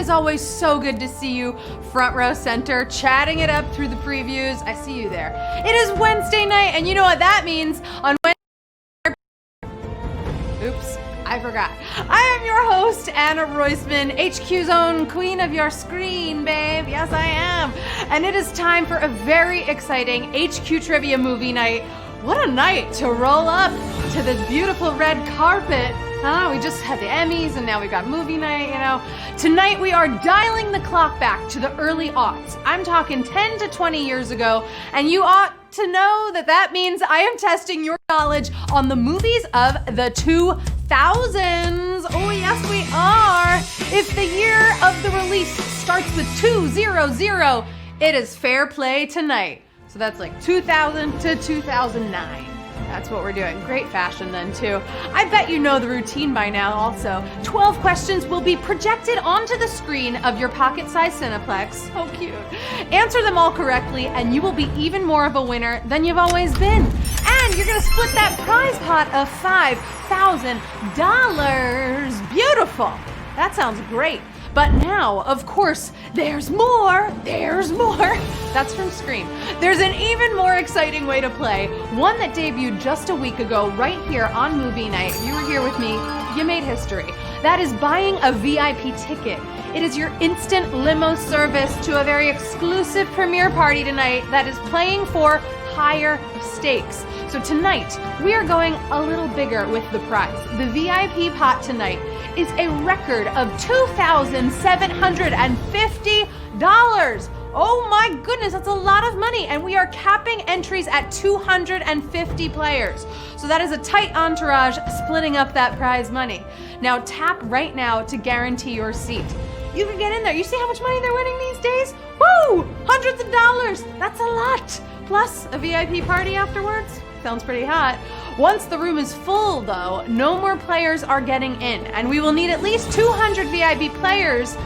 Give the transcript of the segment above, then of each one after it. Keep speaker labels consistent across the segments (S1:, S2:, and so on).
S1: It's always so good to see you front row center, chatting it up through the previews. I see you there. It is Wednesday night, and you know what that means. On Wednesday, oops, I forgot. I am your host, Anna Roisman, HQ's own queen of your screen, babe. Yes, I am. And it is time for a very exciting HQ Trivia movie night. What a night to roll up to this beautiful red carpet. We just had the Emmys and now we've got movie night, you know. Tonight we are dialing the clock back to the early aughts. I'm talking 10 to 20 years ago, and you ought to know that that means I am testing your knowledge on the movies of the 2000s. Oh yes, we are. If the year of the release starts with 200, it is fair play tonight. So that's like 2000 to 2009. That's what we're doing. Great fashion then too. I bet you know the routine by now also. 12 questions will be projected onto the screen of your pocket-sized Cineplex. So cute. Answer them all correctly and you will be even more of a winner than you've always been. And you're gonna split that prize pot of $5,000. Beautiful. That sounds great. But now, of course, there's more. That's from Scream. There's an even more exciting way to play, one that debuted just a week ago right here on Movie Night. If you were here with me, you made history. That is buying a VIP ticket. It is your instant limo service to a very exclusive premiere party tonight that is playing for higher stakes. So tonight, we are going a little bigger with the prize. The VIP pot tonight is a record of $2,750. Oh my goodness, that's a lot of money. And we are capping entries at 250 players. So that is a tight entourage splitting up that prize money. Now tap right now to guarantee your seat. You can get in there. You see how much money they're winning these days? Woo! Hundreds of dollars. That's a lot. Plus a VIP party afterwards. Sounds pretty hot. Once the room is full though, no more players are getting in, and we will need at least 200 VIP players,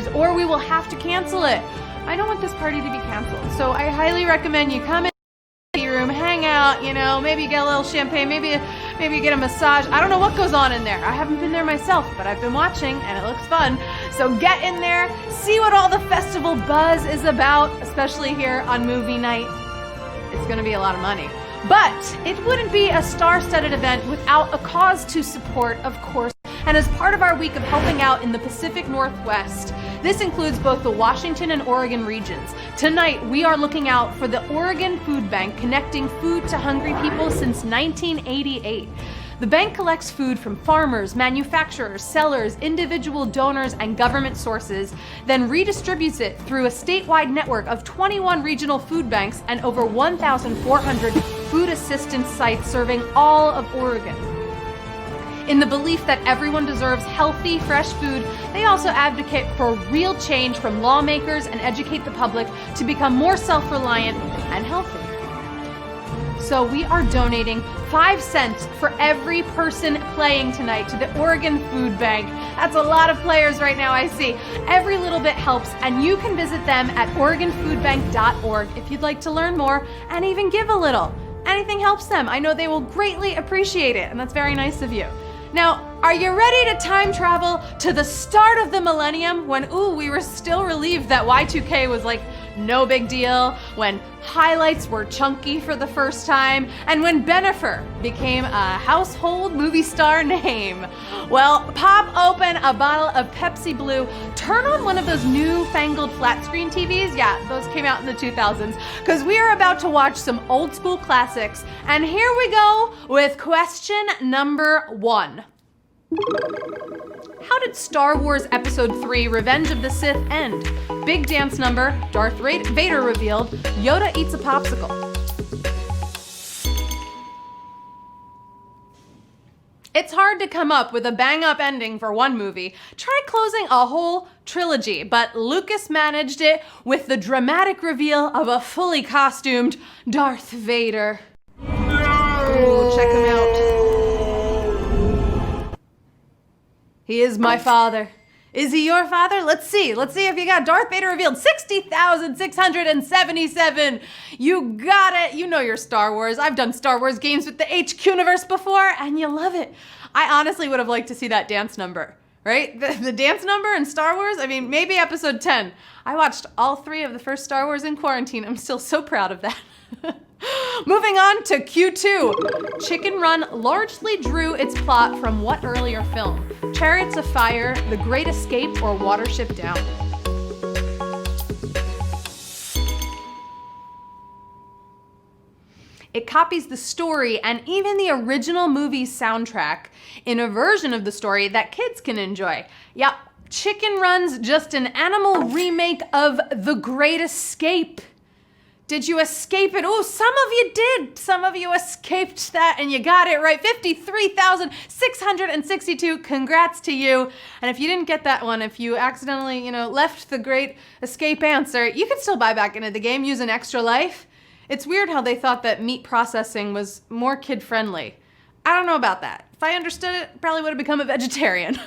S1: or we will have to cancel it. I don't want this party to be canceled, so I highly recommend you come in the room, hang out, you know, maybe get a little champagne, maybe get a massage. I don't know what goes on in there. I haven't been there myself, but I've been watching and it looks fun. So get in there, see what all the festival buzz is about, especially here on movie night. It's gonna be a lot of money. But it wouldn't be a star-studded event without a cause to support, of course. And as part of our week of helping out in the Pacific Northwest, this includes both the Washington and Oregon regions. Tonight, we are looking out for the Oregon Food Bank, connecting food to hungry people since 1988. The bank collects food from farmers, manufacturers, sellers, individual donors, and government sources, then redistributes it through a statewide network of 21 regional food banks and over 1,400 food assistance sites serving all of Oregon. In the belief that everyone deserves healthy, fresh food, they also advocate for real change from lawmakers and educate the public to become more self-reliant and healthy. So we are donating 5 cents for every person playing tonight to the Oregon Food Bank. That's a lot of players right now, I see. Every little bit helps, and you can visit them at OregonFoodBank.org if you'd like to learn more and even give a little. Anything helps them. I know they will greatly appreciate it, and that's very nice of you. Now, are you ready to time travel to the start of the millennium when, we were still relieved that Y2K was like no big deal, when highlights were chunky for the first time, and when Bennifer became a household movie star name? Well, pop open a bottle of Pepsi Blue, turn on one of those newfangled flat screen TVs, yeah, those came out in the 2000s, because we are about to watch some old school classics, and here we go with question number 1. How did Star Wars Episode 3 Revenge of the Sith end? Big dance number, Darth Vader revealed, Yoda eats a popsicle. It's hard to come up with a bang-up ending for one movie. Try closing a whole trilogy, but Lucas managed it with the dramatic reveal of a fully costumed Darth Vader. Ooh, check him out. He is my father. Is he your father? Let's see if you got Darth Vader revealed. 60,677. You got it. You know your Star Wars. I've done Star Wars games with the HQ universe before, and you love it. I honestly would have liked to see that dance number, right? The dance number in Star Wars, I mean, maybe episode 10. I watched all 3 of the first Star Wars in quarantine. I'm still so proud of that. Moving on to Q2. Chicken Run largely drew its plot from what earlier film? Chariots of Fire, The Great Escape, or Watership Down? It copies the story and even the original movie's soundtrack in a version of the story that kids can enjoy. Yep, Chicken Run's just an animal remake of The Great Escape. Did you escape it? Oh, some of you did. Some of you escaped that and you got it right. 53,662. Congrats to you. And if you didn't get that one, if you accidentally, left the Great Escape answer, you can still buy back into the game, use an extra life. It's weird how they thought that meat processing was more kid-friendly. I don't know about that. If I understood it, probably would have become a vegetarian.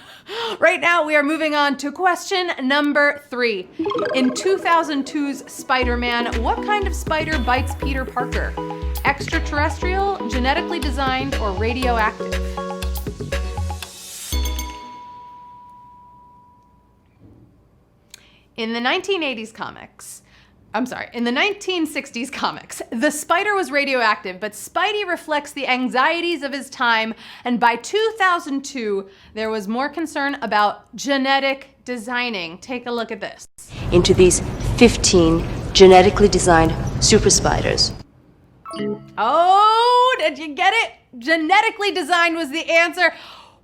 S1: Right now, we are moving on to question number 3. In 2002's Spider-Man, what kind of spider bites Peter Parker? Extraterrestrial, genetically designed, or radioactive? In the 1960s comics, the spider was radioactive, but Spidey reflects the anxieties of his time, and by 2002, there was more concern about genetic designing. Take a look at this.
S2: Into these 15 genetically designed super spiders.
S1: Oh, did you get it? Genetically designed was the answer.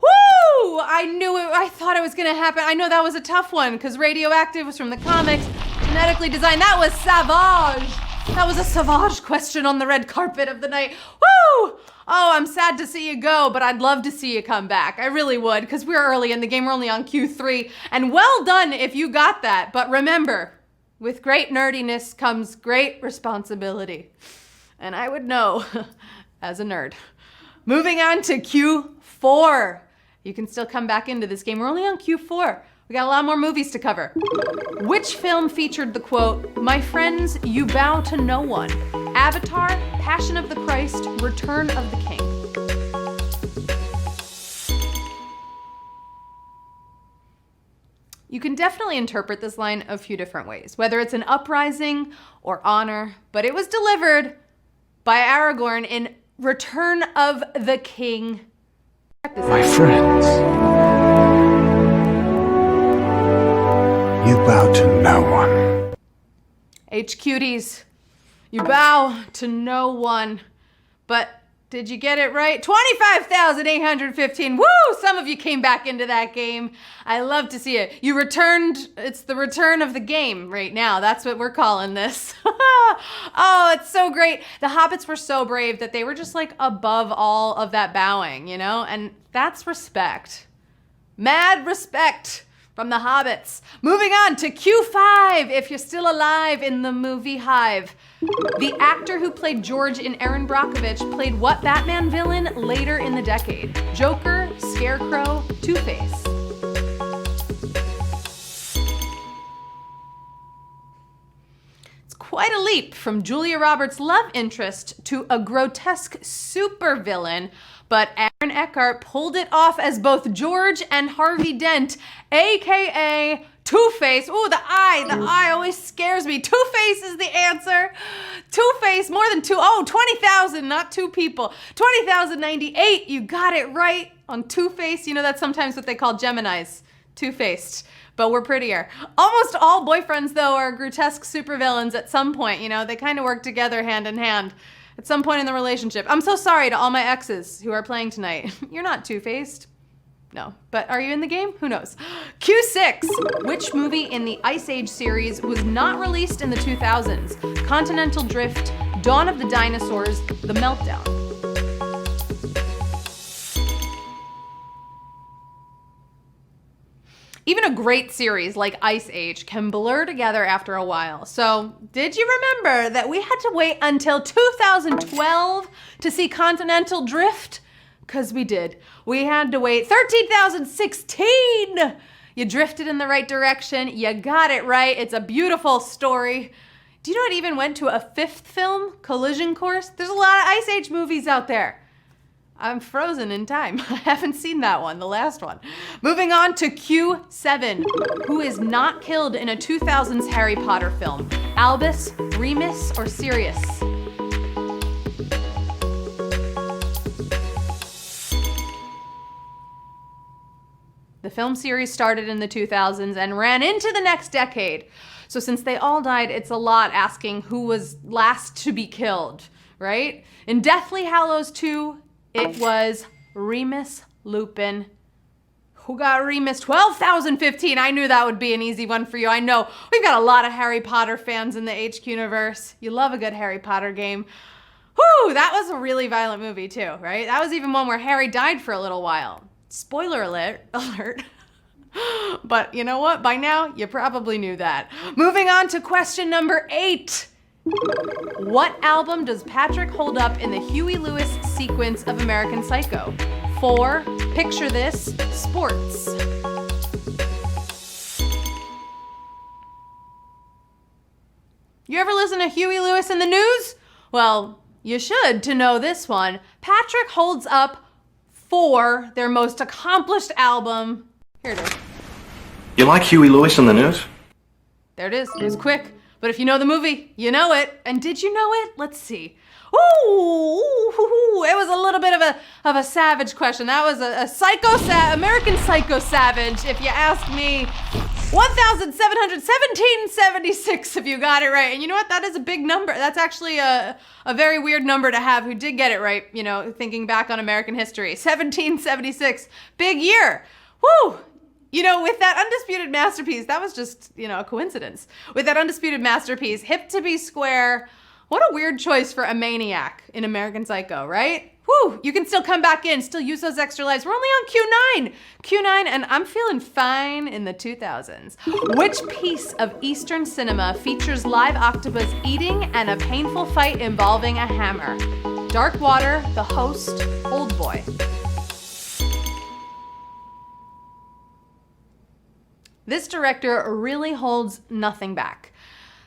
S1: Woo! I knew it. I thought it was going to happen. I know that was a tough one because radioactive was from the comics. Genetically designed. That was savage. That was a savage question on the red carpet of the night. Woo! Oh, I'm sad to see you go, but I'd love to see you come back. I really would, because we're early in the game. We're only on Q3. And well done if you got that. But remember, with great nerdiness comes great responsibility. And I would know as a nerd. Moving on to Q4. You can still come back into this game. We're only on Q4. We got a lot more movies to cover. Which film featured the quote, "My friends, you bow to no one"? Avatar, Passion of the Christ, Return of the King. You can definitely interpret this line a few different ways, whether it's an uprising or honor, but it was delivered by Aragorn in Return of the King.
S3: My friends, you bow to no one.
S1: HQties, you bow to no one. But did you get it right? 25,815. Woo! Some of you came back into that game. I love to see it. You returned. It's the return of the game right now. That's what we're calling this. Oh, it's so great. The hobbits were so brave that they were just like above all of that bowing, And that's respect. Mad respect from the hobbits. Moving on to Q5, if you're still alive in the movie Hive. The actor who played George in Erin Brockovich played what Batman villain later in the decade? Joker, Scarecrow, Two-Face. It's quite a leap from Julia Roberts' love interest to a grotesque supervillain, but Aaron Eckhart pulled it off as both George and Harvey Dent, aka Two-Face. Ooh, the eye always scares me. Two-Face is the answer. Two-Face, more than two. Oh, 20,000, not two people. 20,098, you got it right on Two-Face. That's sometimes what they call Geminis, two-faced, but we're prettier. Almost all boyfriends, though, are grotesque supervillains at some point. They kind of work together hand in hand at some point in the relationship. I'm so sorry to all my exes who are playing tonight. You're not two-faced. No, but are you in the game? Who knows? Q6. Which movie in the Ice Age series was not released in the 2000s? Continental Drift, Dawn of the Dinosaurs, The Meltdown. Even a great series like Ice Age can blur together after a while. So, did you remember that we had to wait until 2012 to see Continental Drift? Because we did. We had to wait 13,016! You drifted in the right direction. You got it right. It's a beautiful story. Do you know it even went to a 5th film, Collision Course? There's a lot of Ice Age movies out there. I'm frozen in time. I haven't seen that one, the last one. Moving on to Q7. Who is not killed in a 2000s Harry Potter film? Albus, Remus, or Sirius? The film series started in the 2000s and ran into the next decade. So since they all died, it's a lot asking who was last to be killed, right? In Deathly Hallows 2, it was Remus Lupin. Who got Remus? 12,015. I knew that would be an easy one for you. I know we've got a lot of Harry Potter fans in the HQ universe. You love a good Harry Potter game. Whew, that was a really violent movie too, right? That was even one where Harry died for a little while. Spoiler alert. But you know what? By now, you probably knew that. Moving on to question number 8. What album does Patrick hold up in the Huey Lewis sequence of American Psycho? 4, Picture This, Sports. You ever listen to Huey Lewis in the News? Well, you should to know this one. Patrick holds up 4, their most accomplished album. Here it is.
S4: You like Huey Lewis in the News?
S1: There it is. It was quick. But if you know the movie, you know it. And did you know it? Let's see. Ooh, it was a little bit of a savage question. That was a American Psycho savage, if you ask me. 1,717.76 if you got it right. And you know what? That is a big number. That's actually a very weird number to have who did get it right, you know, thinking back on American history. 1776. Big year. Woo! You know, with that undisputed masterpiece, that was just, you know, a coincidence. With that undisputed masterpiece, hip to be square, what a weird choice for a maniac in American Psycho, right? Whew, you can still come back in, still use those extra lives. We're only on Q9, and I'm feeling fine in the 2000s. Which piece of Eastern cinema features live octopus eating and a painful fight involving a hammer? Dark Water, The Host, Old Boy. This director really holds nothing back.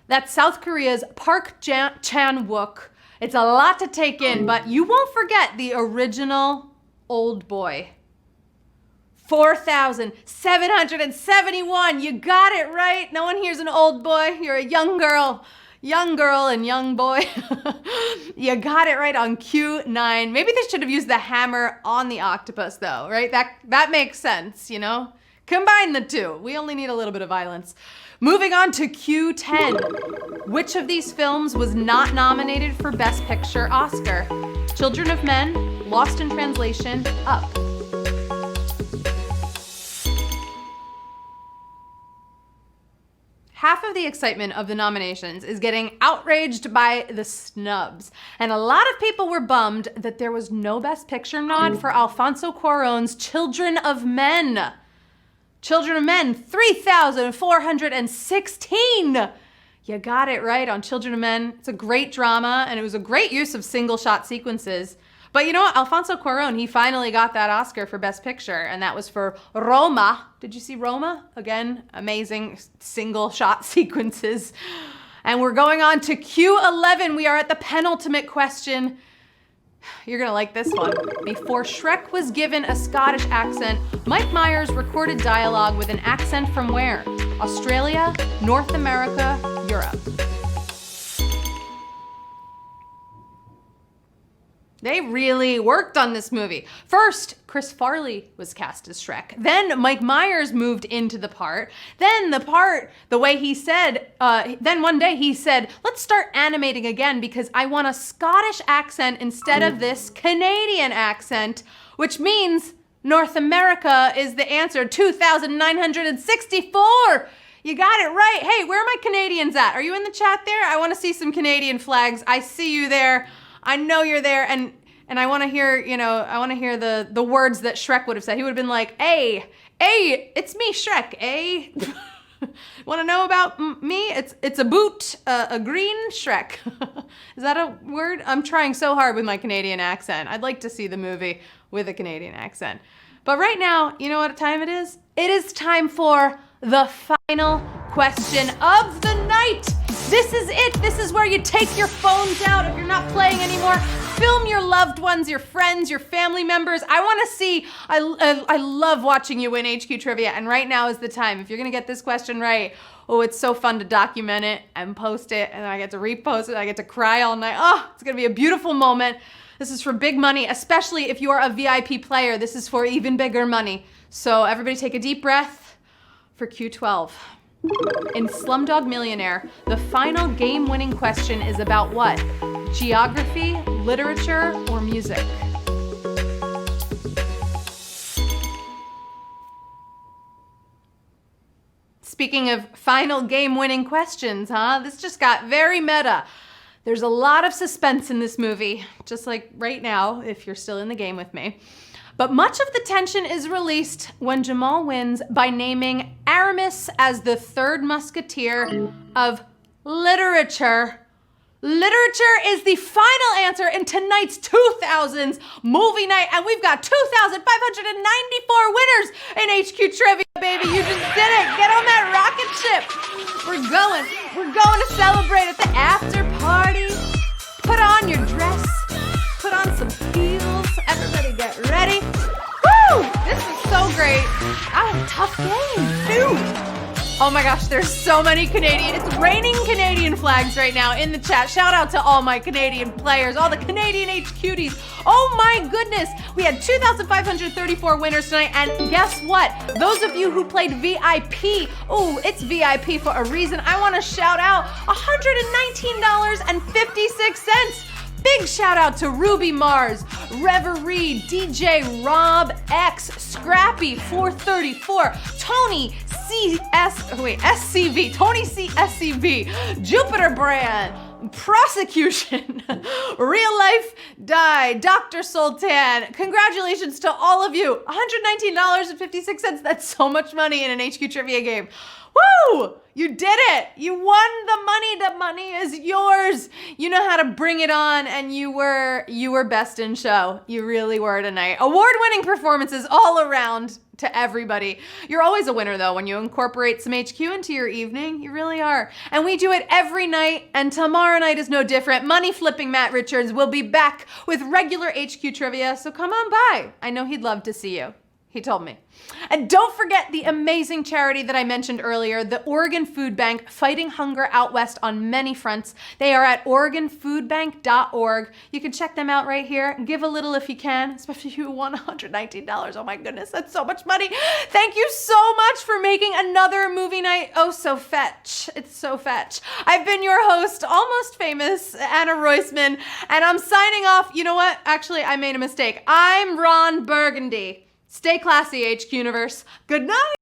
S1: That's South Korea's Park Chan-wook. It's a lot to take in, but you won't forget the original Old Boy. 4,771. You got it right. No one here's an old boy. You're a young girl and young boy. You got it right on Q9. Maybe they should have used the hammer on the octopus though, right? That makes sense, you know? Combine the two. We only need a little bit of violence. Moving on to Q10. Which of these films was not nominated for Best Picture Oscar? Children of Men, Lost in Translation, Up. Half of the excitement of the nominations is getting outraged by the snubs. And a lot of people were bummed that there was no Best Picture nod for Alfonso Cuarón's Children of Men. Children of Men, 3,416. You got it right on Children of Men. It's a great drama, and it was a great use of single-shot sequences. But you know what? Alfonso Cuarón, he finally got that Oscar for Best Picture, and that was for Roma. Did you see Roma? Again, amazing single-shot sequences. And we're going on to Q11. We are at the penultimate question. You're gonna like this one. Before Shrek was given a Scottish accent, Mike Myers recorded dialogue with an accent from where? Australia, North America, Europe. They really worked on this movie. First, Chris Farley was cast as Shrek. Then Mike Myers moved into the part. Then then one day he said, let's start animating again because I want a Scottish accent instead of this Canadian accent, which means North America is the answer, 2,964. You got it right. Hey, where are my Canadians at? Are you in the chat there? I want to see some Canadian flags. I see you there. I know you're there, and I want to hear, the words that Shrek would have said. He would have been like, hey, it's me, Shrek, Want to know about me? It's a boot, a green Shrek. Is that a word? I'm trying so hard with my Canadian accent. I'd like to see the movie with a Canadian accent. But right now, you know what time it is? It is time for the final question of the night. This is it. This is where you take your phones out if you're not playing anymore. Film your loved ones, your friends, your family members. I want to see, I love watching you win HQ Trivia, and right now is the time. If you're going to get this question right, oh, it's so fun to document it and post it, and I get to repost it. I get to cry all night. Oh, it's going to be a beautiful moment. This is for big money, especially if you are a VIP player. This is for even bigger money. So everybody take a deep breath for Q12. In Slumdog Millionaire, the final game-winning question is about what? Geography, literature, or music? Speaking of final game-winning questions, huh? This just got very meta. There's a lot of suspense in this movie, just like right now, if you're still in the game with me. But much of the tension is released when Jamal wins by naming Aramis as the third musketeer of literature. Literature is the final answer in tonight's 2000's movie night, and we've got 2,594 winners in HQ Trivia, baby. You just did it. Get on that rocket ship. We're going to celebrate at the after party. Put on your dress. Put on some heels. Everybody get ready. Woo! This is so great. That was a tough game, dude. Oh my gosh, there's so many it's raining Canadian flags right now in the chat. Shout out to all my Canadian players, all the Canadian HQties. Oh my goodness, we had 2,534 winners tonight, and guess what? Those of you who played VIP, oh, it's VIP for a reason. I want to shout out $119.56. Big shout out to Ruby Mars, Reverie, DJ Rob X, Scrappy 434, Tony SCV, Tony CSCV, Jupiter Brand, Prosecution, Real Life Die, Dr. Sultan. Congratulations to all of you. $119.56. That's so much money in an HQ Trivia game. Woo! You did it! You won the money. The money is yours. You know how to bring it on, and you were best in show. You really were tonight. Award-winning performances all around to everybody. You're always a winner though when you incorporate some HQ into your evening. You really are. And we do it every night, and tomorrow night is no different. Money flipping Matt Richards will be back with regular HQ Trivia, so come on by. I know he'd love to see you. He told me. And don't forget the amazing charity that I mentioned earlier, the Oregon Food Bank, fighting hunger out west on many fronts. They are at OregonFoodBank.org. You can check them out right here. Give a little if you can, especially if you won $119. Oh my goodness, that's so much money. Thank you so much for making another movie night oh so fetch. It's so fetch. I've been your host, almost famous, Anna Roisman, and I'm signing off. You know what? Actually, I made a mistake. I'm Ron Burgundy. Stay classy, HQ Universe. Good night.